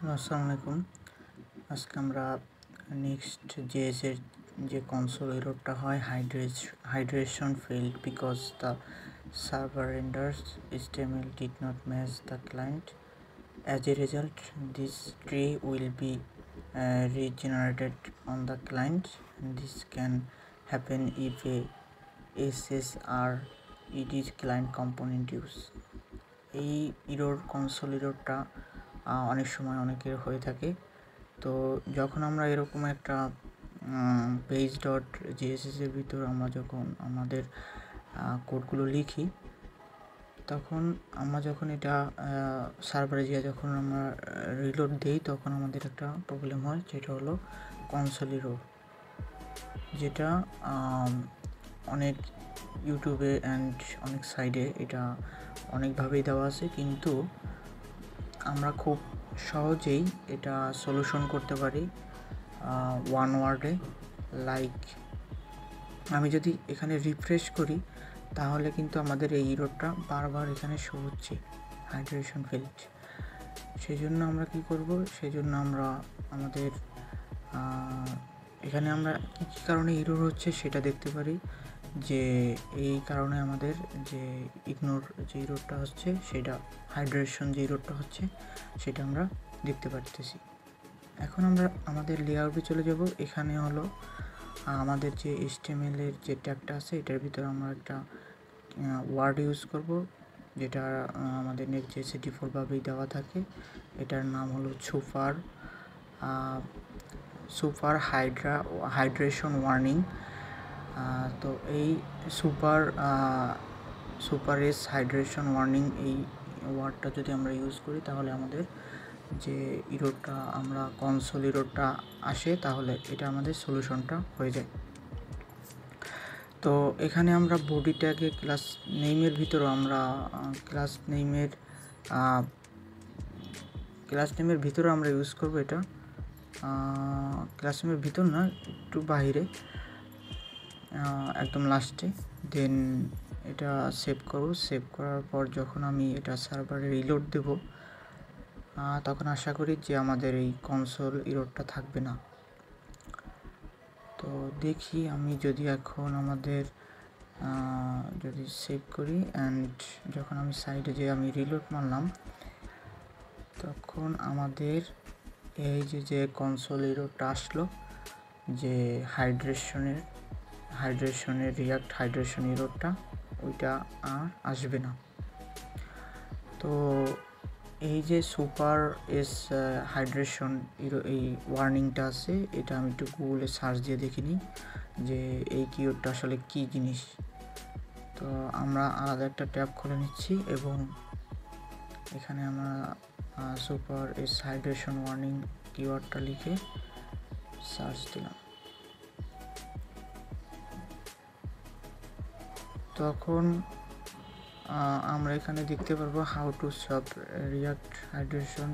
আসসালামু আলাইকুম। আজকে আমরা নেক্সট জেএস এর যে কনসোল এররটা হয় hydration failed because the server renders HTML did not match the client. As a result, this tree will be regenerated on the client. This can happen if a SSRED client component use. এই console এররটা অনেক সময় অনেকের হয়ে থাকে। তো যখন আমরা এরকম একটা পেজ ডট জেএসএসের ভিতর আমরা যখন আমাদের কোডগুলো লিখি, তখন আমরা যখন এটা সার্ভারে গিয়ে যখন আমরা রিলোড দিই, তখন আমাদের একটা প্রবলেম হয়, যেটা হলো কনসোল এরর, যেটা অনেক ইউটিউবে অ্যান্ড অনেক সাইডে এটা অনেকভাবেই দেওয়া আছে, কিন্তু আমরা খুব সহজেই এটা সলিউশন করতে পারি ওয়ান ওয়ার্ডে। লাইক আমি যদি এখানে রিফ্রেশ করি, তাহলে কিন্তু আমাদের এই এররটা বারবার এখানে শো হচ্ছে, হাইড্রেশন ফেইল্ড। সেই জন্য আমরা কি করব, সেই জন্য আমরা আমাদের এখানে আমরা কী কারণে এরর হচ্ছে সেটা দেখতে পারি। যে এই কারণে আমাদের যে ইগনোর যে এররটা হচ্ছে, সেটা হাইড্রেশন যে এররটা হচ্ছে সেটা আমরা দেখতে পারতেছি। এখন আমরা আমাদের লেআউটে চলে যাব। এখানে হলো আমাদের যে HTML এর যে ট্যাগটা আছে, এটার ভিতরে আমরা একটা ওয়ার্ড ইউজ করব, যেটা আমাদের নেক্সট ডিফল্টভাবেই দেওয়া থাকে। এটার নাম হলো সুপার হাইড্রেশন ওয়ার্নিং। তো এই সুপার হাইড্রেশন ওয়ার্নিং এই ওয়ার্ডটা যদি আমরা ইউজ করি, তাহলে আমাদের যে এররটা আমরা কনসোল এররটা আসে, তাহলে এটা আমাদের সলিউশনটা হয়ে যায়। তো এখানে আমরা বডি ট্যাগে ক্লাস নেইমের ভিতরেও আমরা ক্লাস নেমের ভিতরে আমরা ইউজ করব এটা। ক্লাস নেমের ভিতর না, একটু বাইরে, একদম লাস্টে। দেন এটা সেভ করব। সেভ করার পর যখন আমি এটা সার্ভারে রিলোড দেব, তখন আশা করি যে আমাদের এই কনসোল এররটা থাকবে না। তো দেখি আমি যদি এখন আমাদের যদি সেভ করি অ্যান্ড যখন আমি সাইডে যে আমি রিলোড মারলাম, তখন আমাদের এই যে কনসোল এররটা আসলো, যে হাইড্রেশনের রিয়াক্ট হাইড্রেশন এররটা, ওইটা আর আসবে না। তো এই যে সুপার হাইড্রেশন এই ওয়ার্নিংটা আছে, এটা আমি একটু গুগলে সার্চ দিয়ে দেখিনি যে এই কিওয়ার্ডটা আসলে কী জিনিস। তো আমরা আলাদা একটা ট্যাব খুলে নিচ্ছি এবং এখানে আমরা সুপার হাইড্রেশন ওয়ার্নিং কিওয়ার্ডটা লিখে সার্চ দিলাম। তখন আমরা এখানে দেখতে পারবো how to solve react hydration